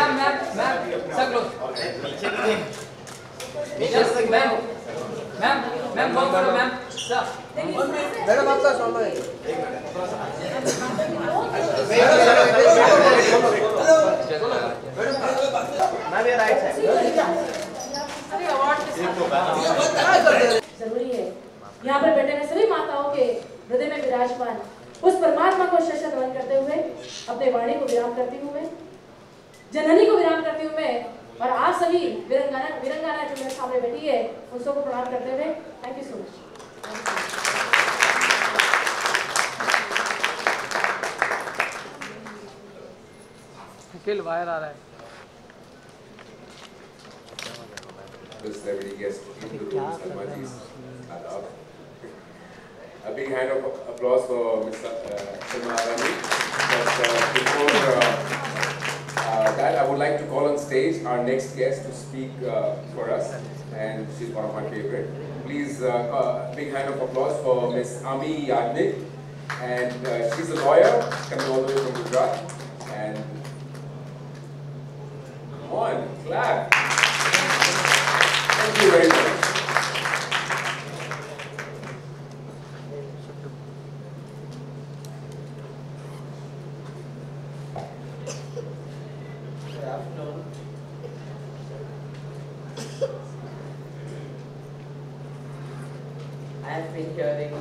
Sir, close. Yes, ma'am. Ma'am, call for ma'am. Sir. Madam आपका solve है ma'am ये right side जरूरी है यहाँ पर बैठे हुए सभी माताओं के हृदय में विराजमान उस परमात्मा को शशा नमन करते हुए अपने वाणी को विराम करती हूँ मैं, जननी को विराम करती हूँ मैं, और आप सभी वीरंगाना जो मेरे सामने बैठी है उन सबको प्रणाम करते हुए thank you so much. Akhil वायर आ रहा है। A big hand of applause for Ms. Shilpa Rani. Before that, I would like to call on stage our next guest to speak for us, and she's one of my favorite. Please, a big hand of applause for Ms. Ami Yagnik, and she's a lawyer coming all the way from Gujarat. And come on, clap. Thank you very much. I've been hearing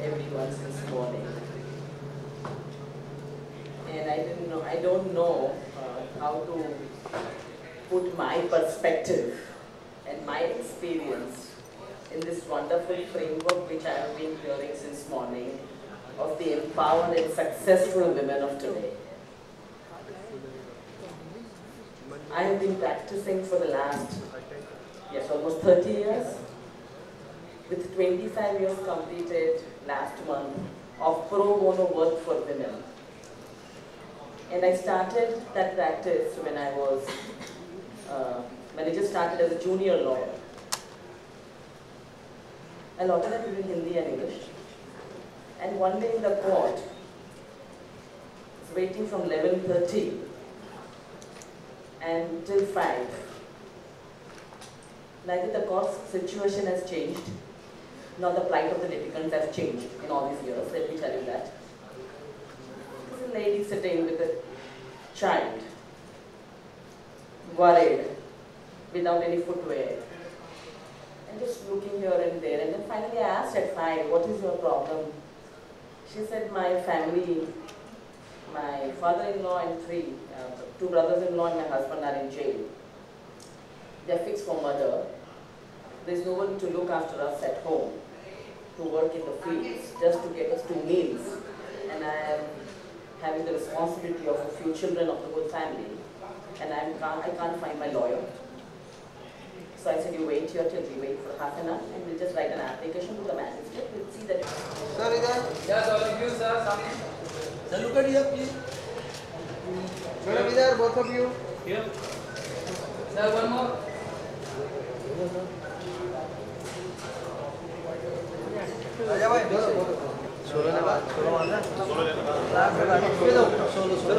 everyone since morning, and I don't know how to put my perspective and my experience in this wonderful framework which I have been hearing since morning of the empowered and successful women of today. I have been practicing for the last, almost 30 years. With 25 years completed last month of pro bono work for women. And I started that practice when I just started as a junior lawyer. I law in Hindi and English. And one day in the court, I was waiting from 11:30 until 5. Neither the court situation has changed, nor the plight of the litigants have changed in all these years, let me tell you that. There's a lady sitting with a child, worried, without any footwear, and just looking here and there. And then finally I asked at 5, what is your problem? She said, my family, my father-in-law and 2 brothers-in-law and my husband are in jail. They're fixed for murder. There's no one to look after us at home, to work in the fields, just to get us 2 meals. And I am having the responsibility of a few children of the whole family. And I can't find my lawyer. So I said, you wait here till we wait for half an hour, and we'll just write an application to the magistrate. We'll see that. Sir इधर Yes, all of you, sir. Samin. Sir look at here please madam इधर both of you Here. Sir, one more. राजा भाई solo ने बात solo वाला solo solo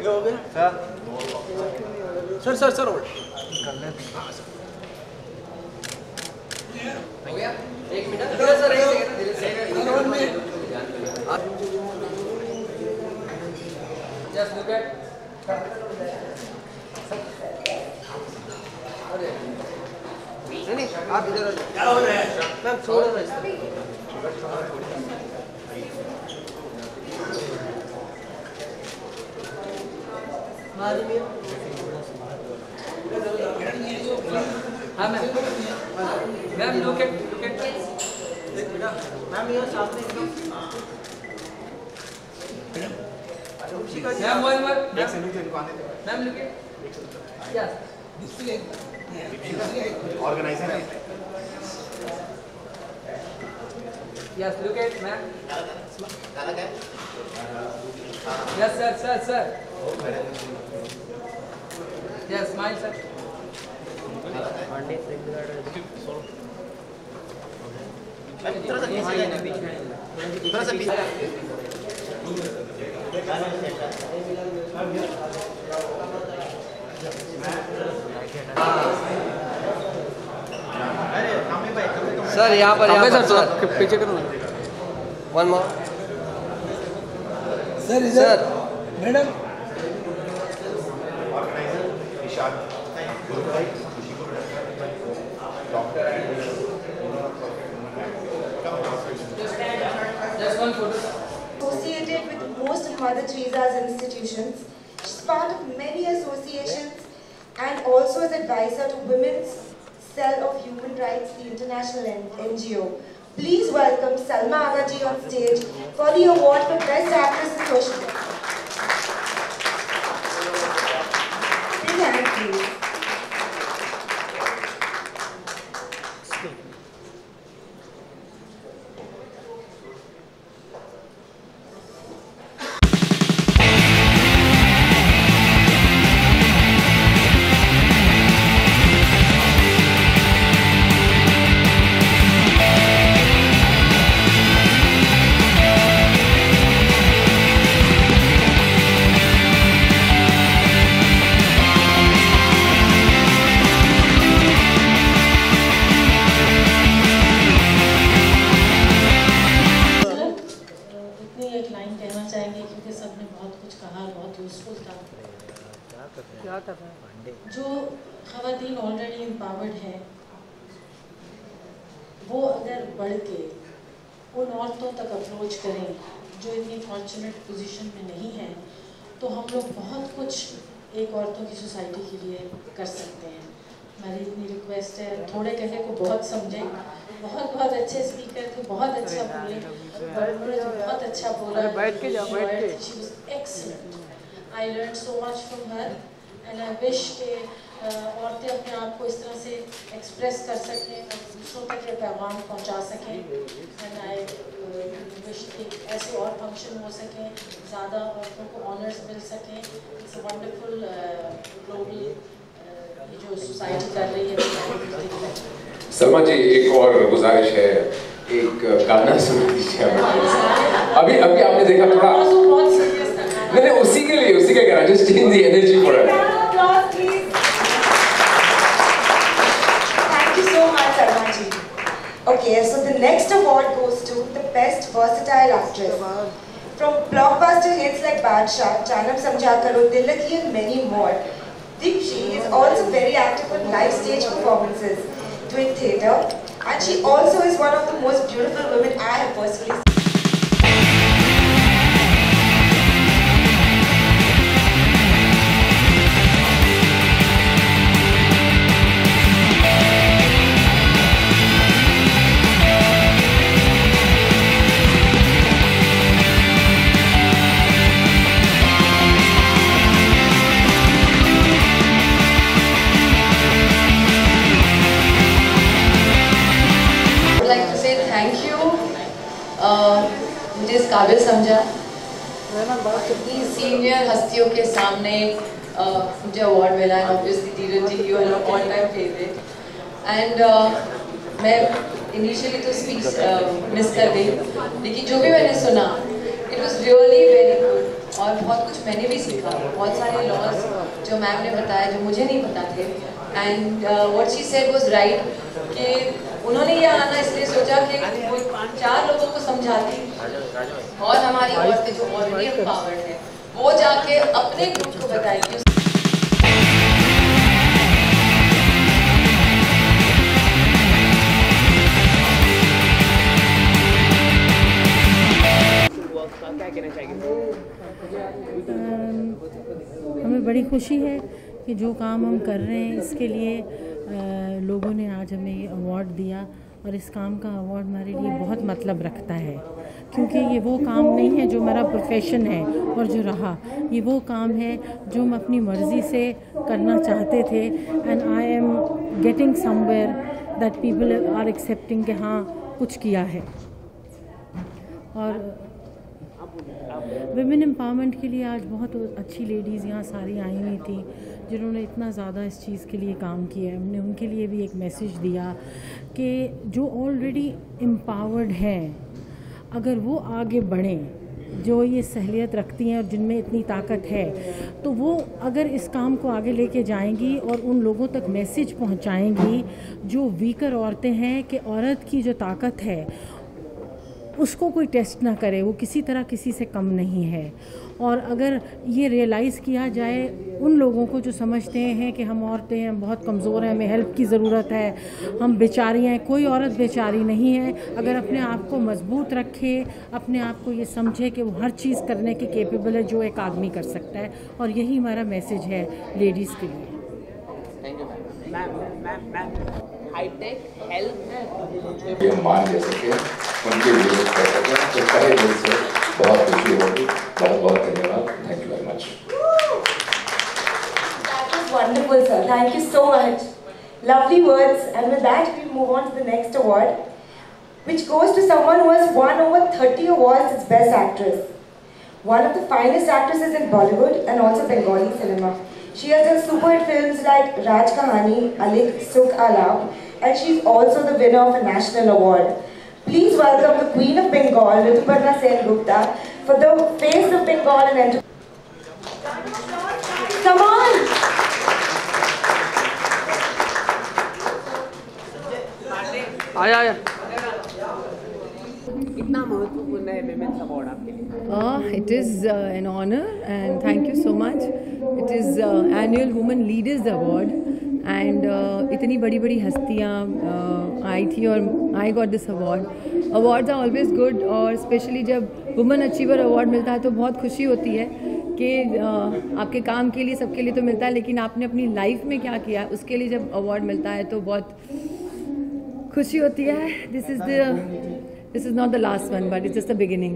ये हो गया sir sir sir हो गया 1 minute sir 1 second just look at नहीं आप इधर आ जाओ क्या हो रहा है मैम छोड़ दो हाँ मैम look at मैम ये सामने Ma'am, one more. Ma'am, look at. Yes. Organizer. Yes, look at, ma'am. Yes, sir. Yes, smile, sir. थोड़ा सा पीछे सर यहाँ पर सर पीछे करो ना। वन मोर सर इधर madam Associated with most of Mother Teresa's institutions. She's part of many associations and also as advisor to Women's Cell of Human Rights, the international NGO. Please welcome Salma Agha ji on stage for the award for Best Actress in Social Work. Big hand, please. जो ख़वातीन already empowered है वो अगर बढ़ के उन औरतों तक अप्रोच करें जो इतनी फॉर्चुनेट पोजीशन में नहीं है, तो हम लोग बहुत कुछ एक औरतों की सोसाइटी के लिए कर सकते हैं। मेरी इतनी रिक्वेस्ट है, थोड़े कहे को बहुत समझें। बहुत बहुत अच्छे स्पीकर थे, बहुत अच्छा बोले, बहुत अच्छा बोला। बैठ के जाओ, बैठ के। She was excellent. I learned so much from her and I wish कि औरतें अपने आप को इस तरह से एक्सप्रेस कर सकें और दूसरों तक ये पैगाम पहुंचा सकें। एंड आई विश कि ऐसे और फंक्शन हो सकें, ज़्यादा औरतों को ऑनर्स मिल सकें। इट्स अ वंडरफुल ग्लोबल जो सोसाइटी कर रही है। सलमा जी, एक और गुजारिश है, एक गाना सुना दीजिए। अभी आपने देखा थोड़ा बहुत सीरियस था। नहीं, उसी के लिए कह रहा, just change the energy for us. Thank you so much, Salma ji. Okay, so the next award goes to the Best Versatile Actress. From blockbuster hits like Badshah, Janam Samjha Karo, Tilaki and many more, Dipshi is also very active in live stage performances, doing theatre, and she also is one of the most beautiful women I have personally seen. मुझे इस काबिल समझा। इतनी senior हस्तियों के सामने मुझे award मिला है। Obviously Dheeraj ji, you are all time favourite. And मैं इनिशियली तो स्पीच मिस कर गई, लेकिन जो भी मैंने सुना it was really very good और बहुत कुछ मैंने भी सीखा। बहुत सारे लॉज जो मैम ने बताया जो मुझे नहीं पता थे। And what she said was right कि उन्होंने ये आना इसलिए सोचा कि वो 4 लोगों को समझाती और हमारी औरतें जो ऑलरेडी एम्पावर्ड है वो जाके अपने ग्रुप को बताएगी। हमें बड़ी खुशी है कि जो काम हम कर रहे हैं इसके लिए लोगों ने आज हमें ये अवार्ड दिया, और इस काम का अवार्ड हमारे लिए बहुत मतलब रखता है, क्योंकि ये वो काम नहीं है जो मेरा प्रोफेशन है और जो रहा, ये वो काम है जो हम अपनी मर्ज़ी से करना चाहते थे। And I am getting somewhere that people are accepting कि हाँ कुछ किया है। और विमेन एम्पावरमेंट के लिए आज बहुत अच्छी लेडीज़ यहाँ सारी आई हुई थी जिन्होंने इतना ज़्यादा इस चीज़ के लिए काम किया है। हमने उनके लिए भी एक मैसेज दिया कि कि जो ऑलरेडी एम्पावर्ड हैं अगर वो आगे बढ़ें, जो ये सहलियत रखती हैं और जिनमें इतनी ताकत है, तो वो अगर इस काम को आगे लेके जाएंगी और उन लोगों तक मैसेज पहुंचाएंगी जो वीकर औरतें हैं कि औरत की जो ताकत है उसको कोई टेस्ट ना करे, वो किसी तरह किसी से कम नहीं है। और अगर ये रियलाइज़ किया जाए उन लोगों को जो समझते हैं कि हम औरतें हैं, बहुत कमज़ोर हैं, हमें हेल्प की ज़रूरत है, हम बेचारी हैं, कोई औरत बेचारी नहीं है। अगर अपने आप को मजबूत रखे, अपने आप को ये समझे कि वो हर चीज़ करने के केपेबल है जो एक आदमी कर सकता है, और यही हमारा मैसेज है लेडीज़ के लिए। Thank you ma'am. High tech health ये मान ले सके, उनके लिए कर सके, तो पहले दिन से बहुत खुशी होगी। बहुत बहुत धन्यवाद। Thank you very much. That was wonderful, sir. Thank you so much. Lovely words. And with that, we move on to the next award, which goes to someone who has won over 30 awards as Best Actress. One of the finest actresses in Bollywood and also Bengali cinema. She has done super hit films like Raj Kahani, Alik, Sukh Alap, and she's also the winner of a national award. Please welcome the Queen of Bengal, Rituparna Sen Gupta, for the Face of Bengal and Entertainment. Come on! आया कितना महत्वपूर्ण है women's award आपके लिए? It is an honor and thank you so much. It is annual Women Leaders Award and इतनी बड़ी बड़ी हस्तियाँ आई थी और I got this award. Awards are always good और स्पेशली जब वुमेन अचीवर अवार्ड मिलता है तो बहुत खुशी होती है कि आपके काम के लिए सबके लिए तो मिलता है, लेकिन आपने अपनी लाइफ में क्या किया उसके लिए जब अवार्ड मिलता है तो बहुत खुशी होती है. This is not the last one, but it's just the beginning.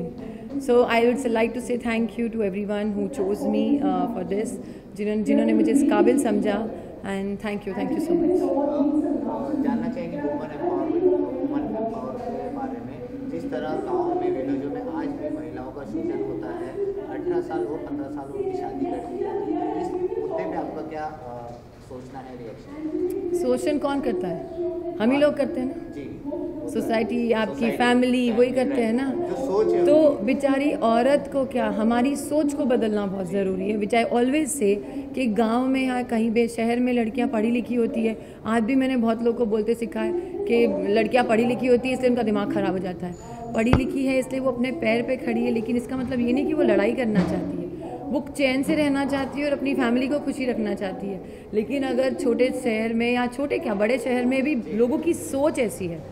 So I would like to say thank you to everyone who chose me for this, जिन्होंने मुझे इस काबिल समझा, and thank you so much. जानना चाहेंगे women empowerment के बारे में. जिस तरह गाँव में विलेजों में आज भी महिलाओं का शोषण होता है, 18 साल हो 15 साल हो की शादी कर दी जाती है, इस मुद्दे पे आपका क्या सोचना है, रिएक्शन? शोषण कौन करता है? हम ही लोग करते हैं ना जी. सोसाइटी, आपकी फैमिली वही करते हैं ना. तो बेचारी औरत को क्या, हमारी सोच को बदलना बहुत ज़रूरी है. विच आई ऑलवेज से कि गांव में या कहीं भी शहर में लड़कियां पढ़ी लिखी होती है. आज भी मैंने बहुत लोगों को बोलते सिखा है कि लड़कियां पढ़ी लिखी होती है इसलिए उनका दिमाग ख़राब हो जाता है. पढ़ी लिखी है इसलिए वो अपने पैर पे खड़ी है, लेकिन इसका मतलब ये नहीं कि वो लड़ाई करना चाहती है. वो चैन से रहना चाहती है और अपनी फैमिली को खुशी रखना चाहती है. लेकिन अगर छोटे शहर में या छोटे क्या बड़े शहर में भी लोगों की सोच ऐसी है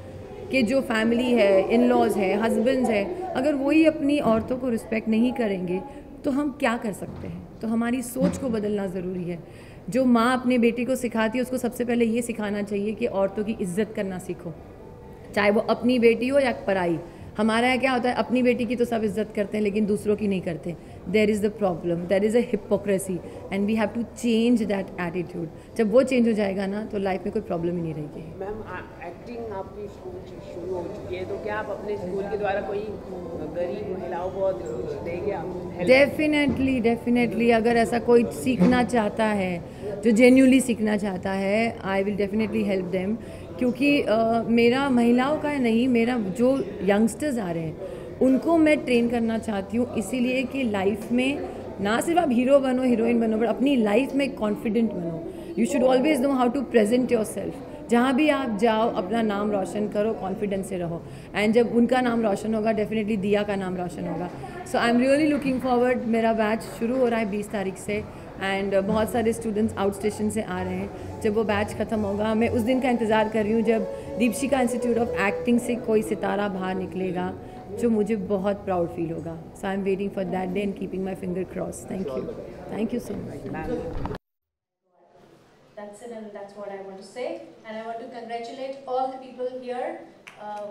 कि जो फैमिली है, इन लॉज है, हस्बैंड्स है, अगर वही अपनी औरतों को रिस्पेक्ट नहीं करेंगे तो हम क्या कर सकते हैं. तो हमारी सोच को बदलना ज़रूरी है. जो माँ अपने बेटी को सिखाती है उसको सबसे पहले ये सिखाना चाहिए कि औरतों की इज्जत करना सीखो, चाहे वो अपनी बेटी हो या पराई. हमारा यहाँ क्या होता है, अपनी बेटी की तो सब इज्जत करते हैं लेकिन दूसरों की नहीं करते. There is the problem, there is a hypocrisy and we have to change that attitude. जब वो चेंज हो जाएगा ना तो लाइफ में कोई प्रॉब्लम ही नहीं रहेगी. मैम, एक्टिंग आपकी स्कूल से शुरू हो चुकी है, तो क्या आप अपने स्कूल के द्वारा कोई गरीब महिलाओं को देंगे आप? डेफिनेटली अगर ऐसा कोई सीखना चाहता है, जो जेन्युइनली सीखना चाहता है, I will definitely help them. क्योंकि मेरा महिलाओं का नहीं, मेरा जो यंगस्टर्स आ रहे हैं उनको मैं ट्रेन करना चाहती हूँ, इसीलिए कि लाइफ में ना सिर्फ आप हीरो बनो, हीरोइन बनो, बट अपनी लाइफ में कॉन्फिडेंट बनो. You should always know how to present yourself. जहाँ भी आप जाओ अपना नाम रोशन करो, कॉन्फिडेंस से रहो. एंड जब उनका नाम रोशन होगा डेफिनेटली दिया का नाम रोशन होगा. So I am really looking forward. मेरा बैच शुरू हो रहा है 20 तारीख से एंड बहुत सारे स्टूडेंट्स आउट स्टेशन से आ रहे हैं. जब वो बैच ख़त्म होगा मैं उस दिन का इंतज़ार कर रही हूँ जब दीपशिका इंस्टीट्यूट ऑफ एक्टिंग से कोई सितारा बाहर निकलेगा जो मुझे बहुत प्राउड फील होगा. So I am waiting for that day and keeping my finger cross. Thank you so much. That's it, and that's what I want to say. And I want to congratulate all the people here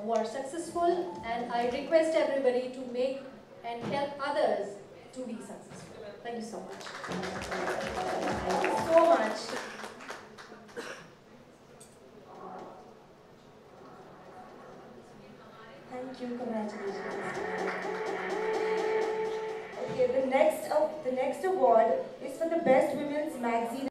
who are successful, and I request everybody to make and help others to be successful. Thank you so much. Thank you so much. Thank you, congratulations. Okay, the next award is for the Best Women's Magazine.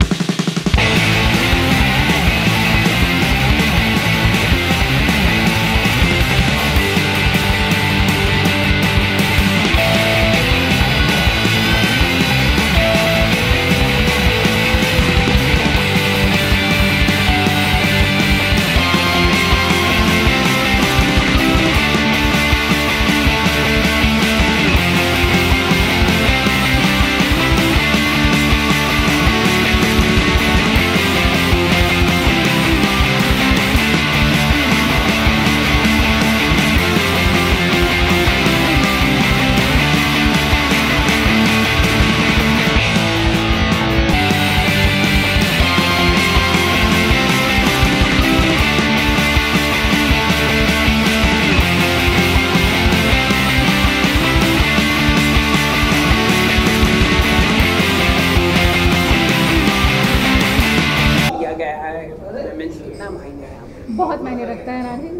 है and I think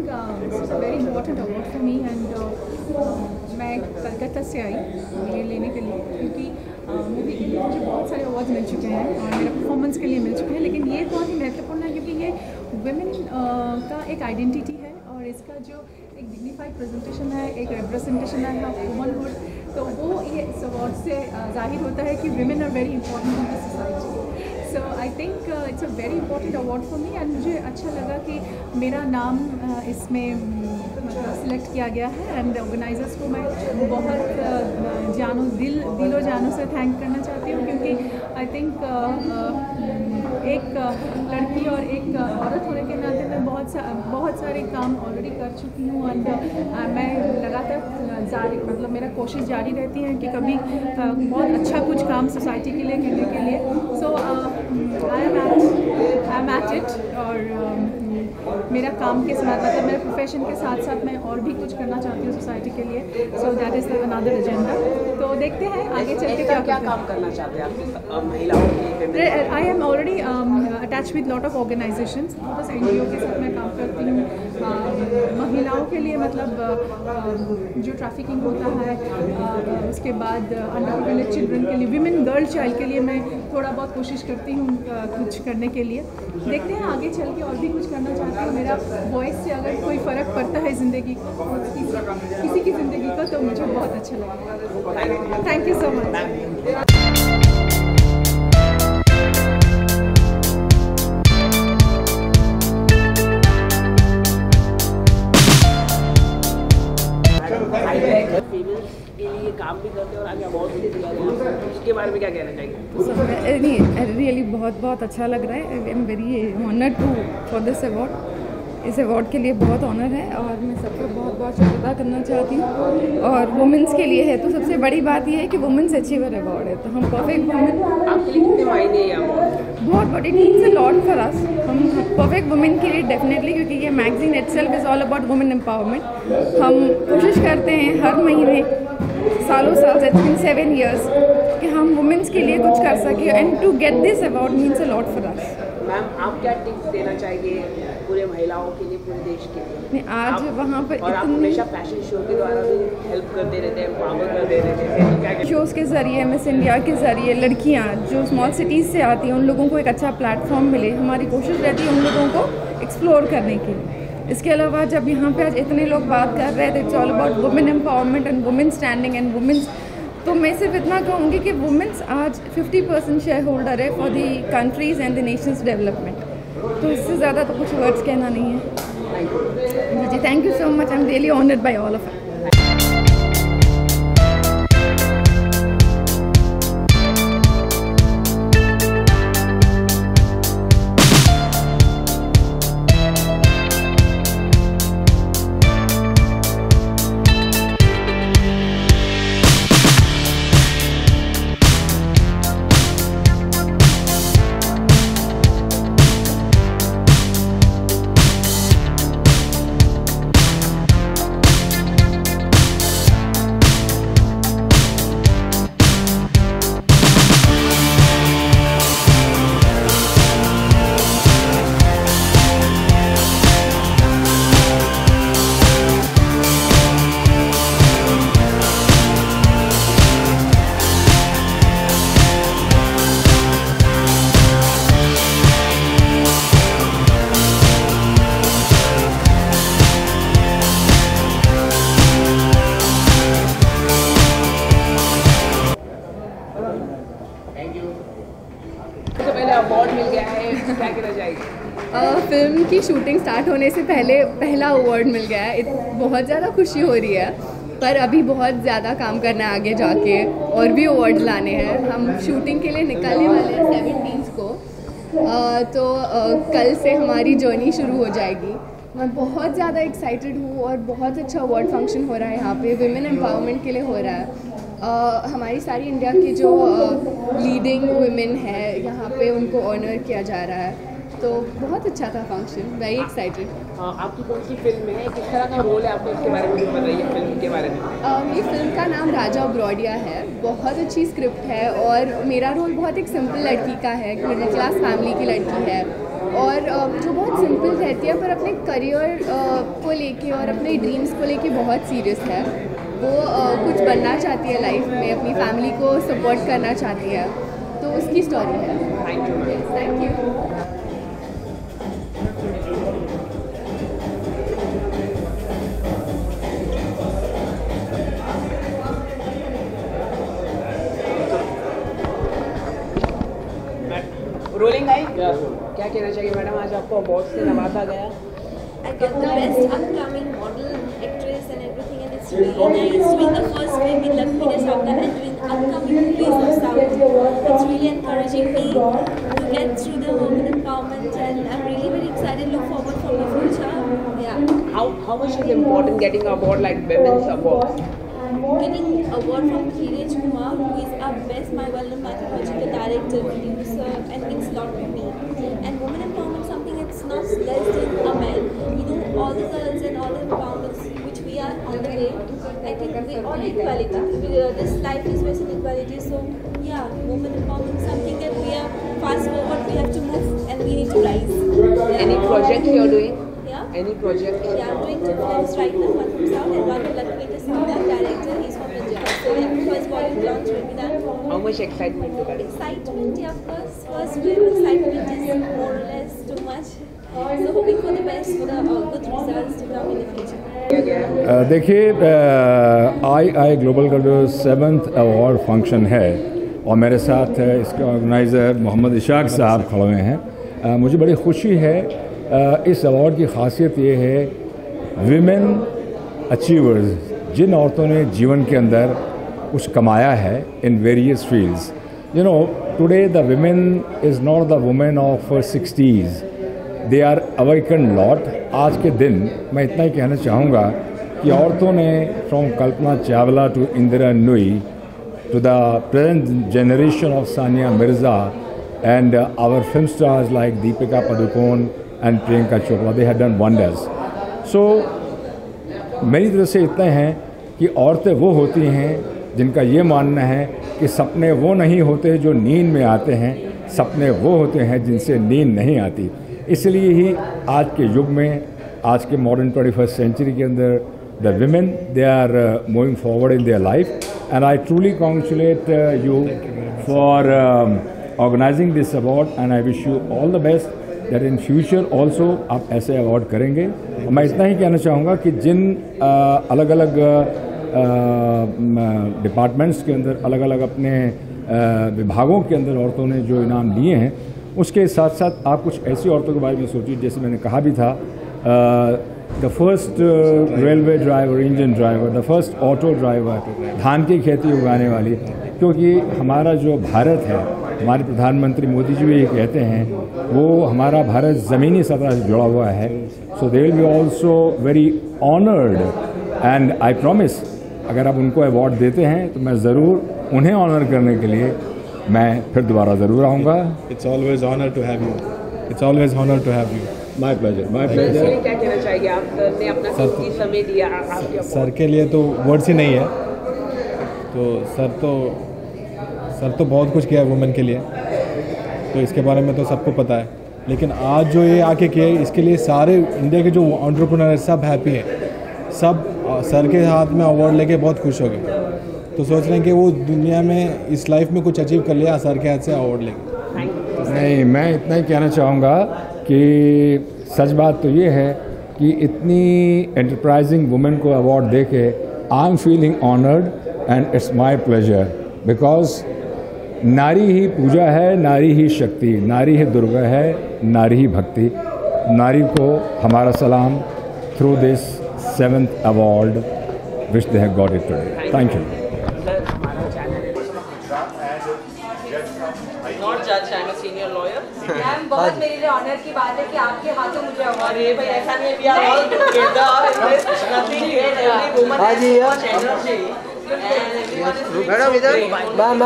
it's a very important award for me and मैं कलकत्ता से आई ये लेने के लिए क्योंकि movie के लिए मुझे बहुत सारे अवार्ड्स मिल चुके हैं और मेरे परफॉर्मेंस के लिए मिल चुके हैं, लेकिन ये बहुत ही महत्वपूर्ण है क्योंकि ये वुमेन का एक आइडेंटिटी है और इसका जो एक डिग्निफाइड प्रेजेंटेशन है, एक रिप्रेजेंटेशन है ऑफ वुमनहुड, तो वो ये इस अवार्ड से जाहिर होता है कि women are very important in the society. So I think it's a very important award for me and मुझे अच्छा लगा कि मेरा नाम इसमें सिलेक्ट किया गया है एंड ऑर्गेनाइजर्स को मैं बहुत दिलो जानों से थैंक करना चाहती हूँ क्योंकि आई थिंक एक लड़की और एक औरत होने के नाते मैं बहुत सारे काम ऑलरेडी कर चुकी हूँ एंड मैं लगातार मेरा कोशिश जारी रहती है कि कभी बहुत अच्छा कुछ काम सोसाइटी के लिए करने के लिए। सो आई एम एट इट और मेरा काम के साथ मेरे प्रोफेशन के साथ साथ मैं और भी कुछ करना चाहती हूँ सोसाइटी के लिए। So that is another agenda. तो देखते हैं आगे चल के क्या काम करना चाहते हैं आप महिलाओं के? I am already attach with lot of organisations, बस NGO के साथ मैं काम करती हूँ महिलाओं के लिए, मतलब जो ट्रैफिकिंग होता है, उसके बाद अंडर प्रिविलेज्ड चिल्ड्रन के लिए, विमेन गर्ल चाइल्ड के लिए मैं थोड़ा बहुत कोशिश करती हूँ कुछ करने के लिए। देखते हैं आगे चल के और भी कुछ करना चाहती हूँ। मेरा वॉइस से अगर कोई फ़र्क पड़ता है ज़िंदगी किसी की ज़िंदगी का तो मुझे बहुत अच्छा लगेगा। Thank you so much. काम भी करते हैं और आगे अवार्ड भी दिया गया, इसके बारे में क्या कहना चाहिए? रियली बहुत अच्छा लग रहा है। I am very honoured to for this award. इस अवार्ड के लिए बहुत ऑनर है और मैं सबका बहुत शुक्रिया करना चाहती हूँ। और वुमेंस के लिए है तो सबसे बड़ी बात यह है कि वुमेंस अचीवर अवार्ड है, तो हम परफेक्ट वुमेन। आपके लिए कितने मायने हैं बहुत बड़ी मीन्स अ लॉट फॉर अस। हम परफेक्ट वुमेन के लिए डेफिनेटली, क्योंकि ये magazine itself is all about women empowerment. हम कोशिश करते हैं हर महीने सालों साल इट्स बीन 7 years कि हम वुमेंस के लिए कुछ कर सकें and to get this award means a lot for us. Ma'am, आप क्या टिप्स देना चाहिए पूरे महिलाओं के लिए, पूरे देश के लिए? आज वहाँ पर और आप हमेशा फैशन शो के द्वारा भी हेल्प करते रहते हैं, एम्पावर करते रहते हैं, क्या शोज़ के ज़रिए, मिस इंडिया के ज़रिए लड़कियाँ जो स्मॉल सिटीज़ से आती हैं उन लोगों को एक अच्छा प्लेटफॉर्म मिले, हमारी कोशिश रहती है उन लोगों को एक्सप्लोर करने की। इसके अलावा जब यहाँ पे आज इतने लोग बात कर रहे थे it's all about women empowerment and women standing and women's, तो मैं सिर्फ इतना कहूँगी कि वुमेन्स आज 50% शेयर होल्डर है for the countries and the nations development. तो इससे ज़्यादा तो कुछ वर्ड्स कहना नहीं है जी। Thank you so much. I am really honoured by all of you. Award मिल गया है, क्या कहना चाहिए? फिल्म की शूटिंग स्टार्ट होने से पहला अवार्ड मिल गया है। बहुत ज़्यादा खुशी हो रही है, पर अभी बहुत ज़्यादा काम करना है आगे जाके और भी अवार्ड लाने हैं। हम शूटिंग के लिए निकलने वाले हैं 17 को, तो कल से हमारी जर्नी शुरू हो जाएगी। मैं बहुत ज़्यादा एक्साइटेड हूँ और बहुत अच्छा अवार्ड फंक्शन हो रहा है यहाँ पे, विमेन एम्पावरमेंट के लिए हो रहा है। हमारी सारी इंडिया की जो लीडिंग वुमेन है यहाँ पे उनको ऑनर किया जा रहा है, तो बहुत अच्छा था फंक्शन। Very excited. आपकी कौन सी फिल्म है, किस तरह का रोल है आपको, इसके बारे में बताइए फिल्म के बारे में। ये फिल्म का नाम राजा ब्रॉडिया है। बहुत अच्छी स्क्रिप्ट है और मेरा रोल बहुत एक सिंपल लड़की का है, मिडिल क्लास फैमिली की लड़की है और जो बहुत सिंपल रहती है पर अपने करियर को लेके और अपने ड्रीम्स को लेके बहुत सीरियस है। वो कुछ बनना चाहती है लाइफ में, अपनी फैमिली को सपोर्ट करना चाहती है, तो उसकी स्टोरी है। Thank you. रोलिंग आई क्या कहना चाहिए मैडम, आज आपको अवार्ड से नवाजा गया? I got the best upcoming model, actress and everything, and it's really nice doing the first film with Lakshmi Saukar and doing upcoming movies of South. It's really encouraging me to get through the women empowerment, and I'm really very excited, look forward for my future. Yeah. How much is important getting an award like Women's Award? Getting award from Dheeraj Kumar, who is our best, my well-known mythological director, producer, and means a lot to me. And women empowerment is something it's not less than a man. You know, all the girls and all the empowerments which we are on the way. I think we all equality. This life is based on equality. So yeah, women empowerment is something that we are fast forward. We have to move and we need to rise. Yeah. Any project you're doing? Yeah. Any project? Yeah, I'm doing 2 films right now. One from South and one from Lakshmi Saukar, director. He's from Punjab. So yeah, first volume launch will be done. How much excitement do you get? Excitement, yeah, of course. First film excitement is more or less too much. So hoping for the best, for the good results to come in the future. देखिए, आई global का जो 7th award function है और मेरे साथ इसके organiser Mohammad Ishaq साहब खड़े हुए हैं। मुझे बड़ी खुशी है। इस अवार्ड की खासियत ये है, विमेन अचीवर्स, जिन औरतों ने जीवन के अंदर कुछ कमाया है in various fields. You know, today the women is not the women of 60s, they are awaken lot. आज के दिन मैं इतना ही कहना चाहूँगा कि औरतों ने from Kalpana Chawla to Indra Nooyi to the present generation of Sania Mirza and our film stars like Deepika Padukone and Priyanka Chopra, they have done wonders. So मेरी तरफ से इतना है कि औरतें वो होती हैं जिनका ये मानना है कि सपने वो नहीं होते जो नींद में आते हैं, सपने वो होते हैं जिनसे नींद नहीं आती। इसलिए ही आज के युग में, आज के मॉडर्न 21st सेंचुरी के अंदर the women they are moving forward in their life, and I truly congratulate you for organising this award and I wish you all the best that in future also आप ऐसे award करेंगे। मैं इतना ही कहना चाहूँगा कि जिन अलग अलग डिपार्टमेंट्स के अंदर, अलग अलग अपने विभागों के अंदर औरतों ने जो इनाम लिए हैं, उसके साथ साथ आप कुछ ऐसी औरतों के बारे में सोचिए, जैसे मैंने कहा भी था, the first railway driver, engine driver, the first auto driver, धान की खेती उगाने वाली। क्योंकि हमारा जो भारत है, हमारे प्रधानमंत्री मोदी जी भी ये कहते हैं, वो हमारा भारत ज़मीनी सतह से जुड़ा हुआ है। So they will be also very honoured and I promise, अगर आप उनको अवार्ड देते हैं तो मैं ज़रूर उन्हें ऑनर करने के लिए मैं फिर दोबारा ज़रूर आऊँगा। It's always honour to have you, it's always honour to have you. My pleasure, my pleasure. क्या कहना चाहिए, आपने अपना कीमती समय दिया आपके सर के लिए तो वर्ड्स ही नहीं है। तो सर तो बहुत कुछ किया है वुमेन के लिए, तो इसके बारे में तो सबको पता है। लेकिन आज जो ये आके किया है, इसके लिए सारे इंडिया के जो एंटरप्रेन्योर हैं सब हैप्पी हैं, सब सर के हाथ में अवार्ड लेके बहुत खुश हो गए। तो सोच रहे हैं कि वो दुनिया में इस लाइफ में कुछ अचीव कर लिया, सर के हाथ से अवार्ड लेके। नहीं, मैं इतना ही कहना चाहूँगा कि सच बात तो ये है कि इतनी एंटरप्राइजिंग वुमेन को अवार्ड दे के I am feeling honoured and it's my pleasure, because नारी ही पूजा है, नारी ही शक्ति, नारी ही दुर्गा है, नारी ही भक्ति। नारी को हमारा सलाम through this 7th award which they have got it today. Thank you. Not judge, I'm a senior lawyer. Ma'am, बहुत मेरे लिए ऑनर की बात है कि आपके हाथों मुझे अवार्ड। अरे भाई ऐसा नहीं, we are all together and nothing great, every woman has so much energy. Madam इधर, मैम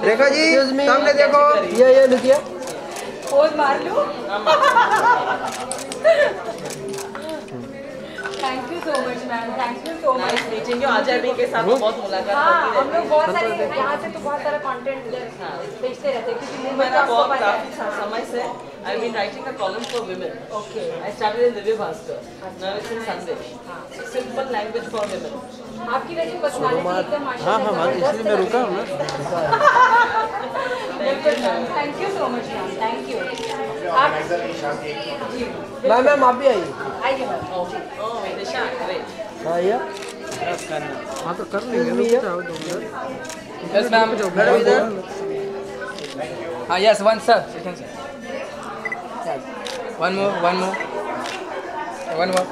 रेखा जी सामने देखो, ये लुकिए, पोज मार लो। Thank you so much ma'am, thank you so much. Nice meeting you. Ajay भी के साथ बहुत मुलाकात होती रहती है। हम लोग बहुत सारे यहाँ से तो बहुत सारा कंटेंट भेजते रहते हैं, क्योंकि मैंने बहुत काफी समय से I've been writing a column for women. Okay. I started in Divya Bhaskar. Now it's in Sandesh. Simple language for women. आपकी वैसे पर्सनालिटी एकदम हाँ हाँ इसलिए मैं रुका हूँ ना। Thank you so much ma'am, thank you. Ma'am आप भी आइए। आइए मैम। Oh, Vidisha, great. हाँ या हाँ तो कर लेंगे। Yes ma'am. मैडम इधर। हाँ yes one sir. One more.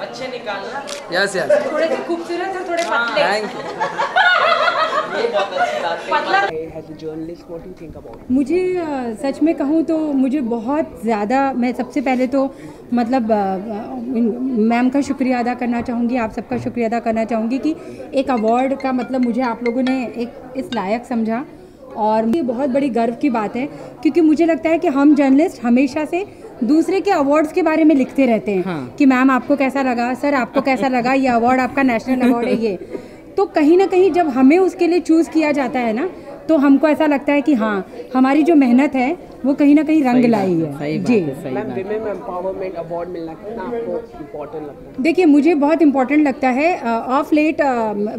अच्छे निकालना। Yes. थोड़े से खूबसूरत और थोड़े पतले। Thank you. ये बहुत अच्छी बात है। पतला। As a journalist, what do you think about? मुझे सच में कहूँ तो मुझे बहुत ज़्यादा, मैं सबसे पहले तो मतलब मैम का शुक्रिया अदा करना चाहूँगी, आप सबका शुक्रिया अदा करना चाहूँगी कि एक अवार्ड का मतलब मुझे आप लोगों ने एक इस लायक समझा, और ये बहुत बड़ी गर्व की बात है क्योंकि मुझे लगता है कि हम जर्नलिस्ट हमेशा से दूसरे के अवार्ड्स के बारे में लिखते रहते हैं। हाँ। कि मैम आपको कैसा लगा, सर आपको कैसा लगा, ये अवार्ड आपका नेशनल अवार्ड है ये। तो कहीं ना कहीं जब हमें उसके लिए चूज़ किया जाता है ना, तो हमको ऐसा लगता है कि हाँ हमारी जो मेहनत है वो कहीं ना कहीं रंग लाई है। जी मैम, विमेन एम्पावरमेंट अवार्ड मिलना कितना आपको इम्पोर्टेंट लगता है? देखिए मुझे बहुत इम्पोर्टेंट लगता है। ऑफ लेट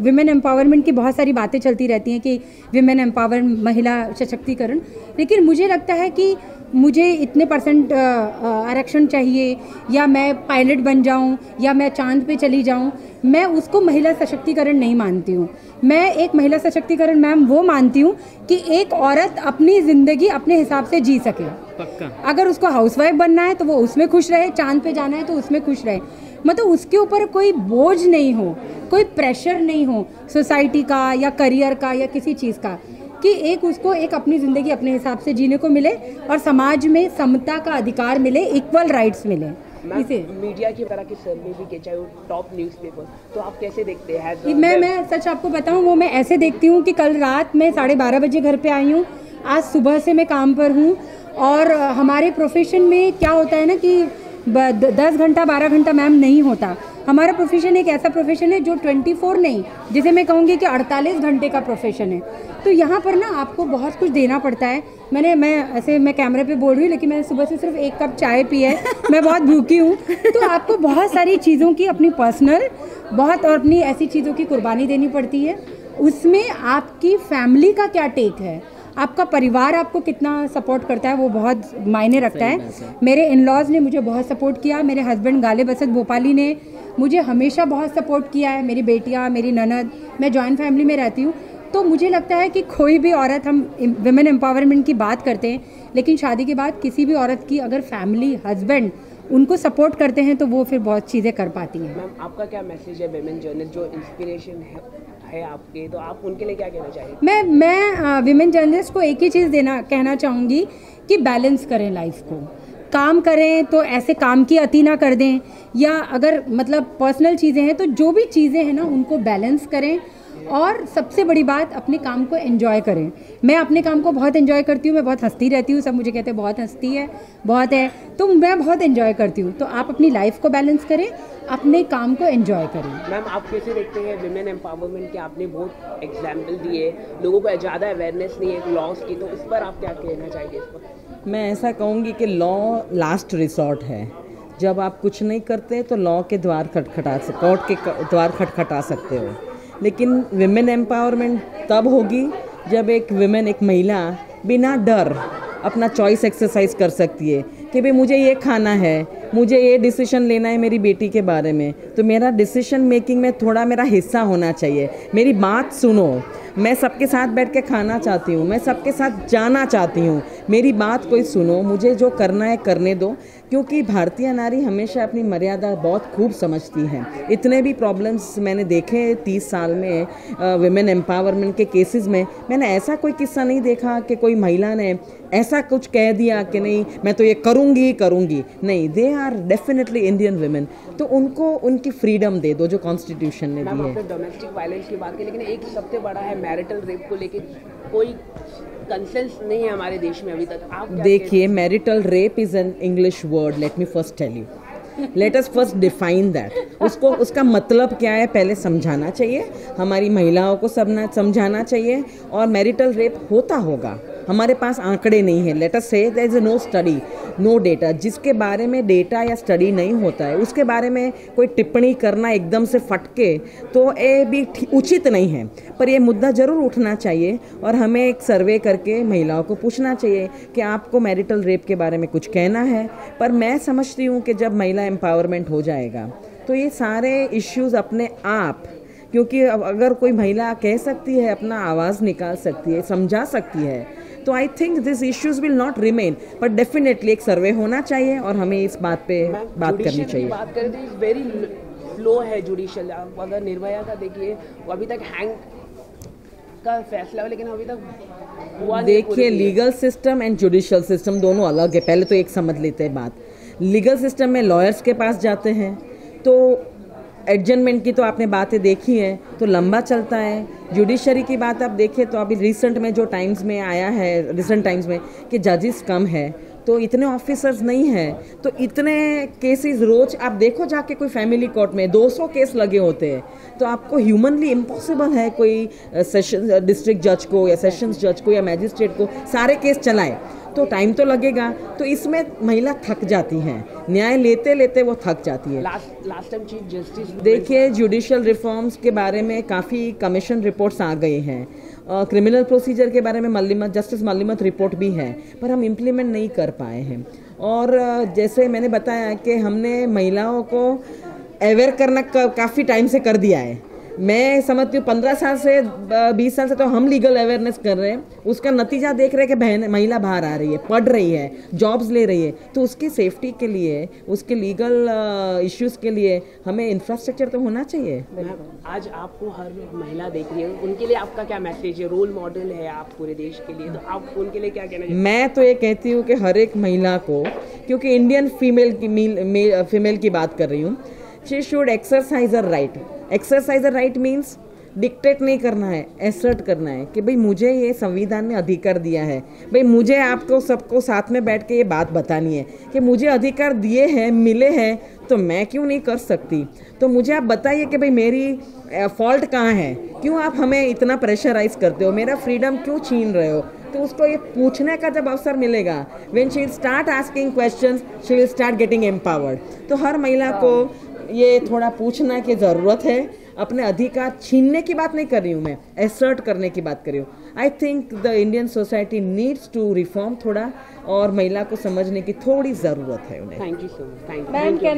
विमेन एम्पावरमेंट की बहुत सारी बातें चलती रहती हैं कि विमेन एम्पावरमेंट, महिला सशक्तिकरण, लेकिन मुझे लगता है कि मुझे इतने % आरक्षण चाहिए या मैं पायलट बन जाऊं या मैं चांद पे चली जाऊं, मैं उसको महिला सशक्तिकरण नहीं मानती हूं। मैं एक महिला सशक्तिकरण मैम वो मानती हूं कि एक औरत अपनी ज़िंदगी अपने हिसाब से जी सके। पक्का। अगर उसको हाउसवाइफ बनना है तो वो उसमें खुश रहे, चांद पे जाना है तो उसमें खुश रहे, मतलब उसके ऊपर कोई बोझ नहीं हो, कोई प्रेशर नहीं हो सोसाइटी का या करियर का या किसी चीज़ का, कि एक उसको एक अपनी ज़िंदगी अपने हिसाब से जीने को मिले और समाज में समता का अधिकार मिले, इक्वल राइट्स मिले। इसे मीडिया की तरह की सर्वे भी के चाहे वो टॉप न्यूज़पेपर, तो आप कैसे देखते हैं? मैं सच आपको बताऊं, वो मैं ऐसे देखती हूँ कि कल रात मैं 12:30 बजे घर पे आई हूँ, आज सुबह से मैं काम पर हूँ, और हमारे प्रोफेशन में क्या होता है ना कि 10 घंटा 12 घंटा मैम नहीं होता। हमारा प्रोफेशन एक ऐसा प्रोफेशन है जो 24 नहीं, जिसे मैं कहूँगी कि 48 घंटे का प्रोफेशन है। तो यहाँ पर ना आपको बहुत कुछ देना पड़ता है। मैं कैमरे पे बोल रही हूँ, लेकिन मैंने सुबह से सिर्फ 1 कप चाय पी है, मैं बहुत भूखी हूँ। तो आपको बहुत सारी चीज़ों की अपनी पर्सनल बहुत और अपनी ऐसी चीज़ों की कुर्बानी देनी पड़ती है। उसमें आपकी फैमिली का क्या टेक है, आपका परिवार आपको कितना सपोर्ट करता है, वो बहुत मायने रखता है। मेरे इन-लॉज़ ने मुझे बहुत सपोर्ट किया, मेरे हस्बैंड गालिब असद भोपाली ने मुझे हमेशा बहुत सपोर्ट किया है, मेरी बेटियाँ, मेरी ननद, मैं जॉइंट फैमिली में रहती हूँ। तो मुझे लगता है कि कोई भी औरत, हम विमेन एम्पावरमेंट की बात करते हैं, लेकिन शादी के बाद किसी भी औरत की अगर फैमिली, हस्बैंड उनको सपोर्ट करते हैं तो वो फिर बहुत चीज़ें कर पाती हैं। मैम आपका क्या मैसेज है विमेन जर्नलिस्ट जो इंस्पिरेशन है आपके, तो आप उनके लिए क्या कहना चाहिए? मैं विमेन जर्नलिस्ट को एक ही चीज़ कहना चाहूँगी कि बैलेंस करें लाइफ को। काम करें तो ऐसे काम की अति ना कर दें, या अगर मतलब पर्सनल चीज़ें हैं तो जो भी चीज़ें हैं ना उनको बैलेंस करें, और सबसे बड़ी बात अपने काम को एंजॉय करें। मैं अपने काम को बहुत एंजॉय करती हूँ, मैं बहुत हंसती रहती हूँ, सब मुझे कहते हैं बहुत हंसती है, बहुत है, तो मैं बहुत एंजॉय करती हूँ। तो आप अपनी लाइफ को बैलेंस करें, अपने काम को एंजॉय करें। मैम आप कैसे देखते हैं विमेन एम्पावरमेंट के? आपने बहुत एग्जाम्पल दिए, लोगों को ज़्यादा अवेयरनेस नहीं है लॉज की, तो इस पर आप क्या कहना चाहेंगे? इस पर मैं ऐसा कहूँगी कि लॉ लास्ट रिसॉर्ट है। जब आप कुछ नहीं करते तो लॉ के द्वार कोर्ट के द्वार खटखटा सकते हो, लेकिन विमेन एम्पावरमेंट तब होगी जब एक विमेन, एक महिला बिना डर अपना चॉइस एक्सरसाइज कर सकती है कि भाई मुझे ये खाना है, मुझे ये डिसीजन लेना है मेरी बेटी के बारे में, तो मेरा डिसीजन मेकिंग में थोड़ा मेरा हिस्सा होना चाहिए। मेरी बात सुनो, मैं सबके साथ बैठ के खाना चाहती हूँ, मैं सबके साथ जाना चाहती हूँ, मेरी बात कोई सुनो, मुझे जो करना है करने दो, क्योंकि भारतीय नारी हमेशा अपनी मर्यादा बहुत खूब समझती है। इतने भी प्रॉब्लम्स मैंने देखे 30 साल में विमेन एम्पावरमेंट के केसेस में, मैंने ऐसा कोई किस्सा नहीं देखा कि कोई महिला ने ऐसा कुछ कह दिया कि नहीं मैं तो ये करूँगी ही करूँगी। नहीं, they are definitely Indian women, तो उनको उनकी फ्रीडम दे दो जो कॉन्स्टिट्यूशन ने दी है। आपने डोमेस्टिक वायलेंस की बात की, लेकिन एक सबसे बड़ा है मैरिटल रेप को लेके कोई कंसेंस नहीं है हमारे देश में अभी तक। आप देखिए, marital rape is an English word, let me first tell you, let us first define that. उसका मतलब क्या है पहले समझाना चाहिए, हमारी महिलाओं को समझाना चाहिए। और मैरिटल रेप होता होगा, हमारे पास आंकड़े नहीं है। Let us say there is no study, no data. जिसके बारे में डेटा या स्टडी नहीं होता है उसके बारे में कोई टिप्पणी करना एकदम से फटके तो ये भी उचित नहीं है। पर ये मुद्दा ज़रूर उठना चाहिए और हमें एक सर्वे करके महिलाओं को पूछना चाहिए कि आपको मैरिटल रेप के बारे में कुछ कहना है। पर मैं समझती हूँ कि जब महिला एम्पावरमेंट हो जाएगा तो ये सारे इश्यूज़ अपने आप, क्योंकि अगर कोई महिला कह सकती है, अपना आवाज़ निकाल सकती है, समझा सकती है, तो I think this issues will not remain. But definitely एक सर्वे होना चाहिए और हमें इस बात पे बात करनी चाहिए। बात करें तो इज वेरी स्लो है जुडिशियल। आप अगर निर्भया का देखिए, वो अभी तक हैंग का फैसला है लेकिन अभी तक हुआ नहीं। देखिए, legal system and judicial system दोनों अलग है। पहले तो एक समझ लेते हैं बात। लीगल सिस्टम में लॉयर्स के पास जाते हैं तो एडजमेंट की तो आपने बातें देखी हैं, तो लंबा चलता है। जुडिशरी की बात आप देखें तो अभी रिसेंट में जो टाइम्स में आया है, रिसेंट टाइम्स में, कि जजेस कम है तो इतने ऑफिसर्स नहीं हैं, तो इतने केसेस रोज आप देखो जाके कोई फैमिली कोर्ट में 200 केस लगे होते हैं, तो आपको ह्यूमनली इम्पॉसिबल है कोई सेशन डिस्ट्रिक्ट जज को या सेशंस जज को या मैजिस्ट्रेट को सारे केस चलाए, तो टाइम तो लगेगा। तो इसमें महिला थक जाती हैं, न्याय लेते लेते वो थक जाती है। लास्ट टाइम चीफ जस्टिस देखिए, जुडिशियल रिफॉर्म्स के बारे में काफ़ी कमीशन रिपोर्ट्स आ गई हैं। क्रिमिनल प्रोसीजर के बारे में जस्टिस मल्लिमत रिपोर्ट भी है, पर हम इम्प्लीमेंट नहीं कर पाए हैं। और जैसे मैंने बताया कि हमने महिलाओं को अवेयर करना काफ़ी टाइम से कर दिया है। मैं समझती हूँ 15 साल से 20 साल से तो हम लीगल अवेयरनेस कर रहे हैं, उसका नतीजा देख रहे हैं कि महिला बाहर आ रही है, पढ़ रही है, जॉब्स ले रही है, तो उसकी सेफ्टी के लिए, उसके लीगल इश्यूज़ के लिए हमें इंफ्रास्ट्रक्चर तो होना चाहिए। आज आपको हर महिला देख रही है, उनके लिए आपका क्या मैसेज है? रोल मॉडल है आप पूरे देश के लिए, तो आप उनके लिए क्या कहना चाहिए? मैं तो ये कहती हूँ कि हर एक महिला को, क्योंकि इंडियन फीमेल की बात कर रही हूँ, she should exercise her right. Exercise right means dictate नहीं करना है, एसर्ट करना है कि भाई मुझे ये संविधान ने अधिकार दिया है, भाई मुझे आपको सबको साथ में बैठ के ये बात बतानी है कि मुझे अधिकार दिए हैं, मिले हैं, तो मैं क्यों नहीं कर सकती। तो मुझे आप बताइए कि भाई मेरी फॉल्ट कहाँ है, क्यों आप हमें इतना प्रेशराइज करते हो, मेरा फ्रीडम क्यों छीन रहे हो। तो उसको ये पूछने का जब अवसर मिलेगा, when she will start asking questions, she will start getting empowered. तो हर महिला को ये थोड़ा पूछना की ज़रूरत है। अपने अधिकार छीनने की बात नहीं कर रही हूँ मैं, एसर्ट करने की बात कर रही हूँ। I think the Indian society needs to reform थोड़ा, और महिला को समझने की थोड़ी ज़रूरत है उन्हें। Thank you so much. Thank you.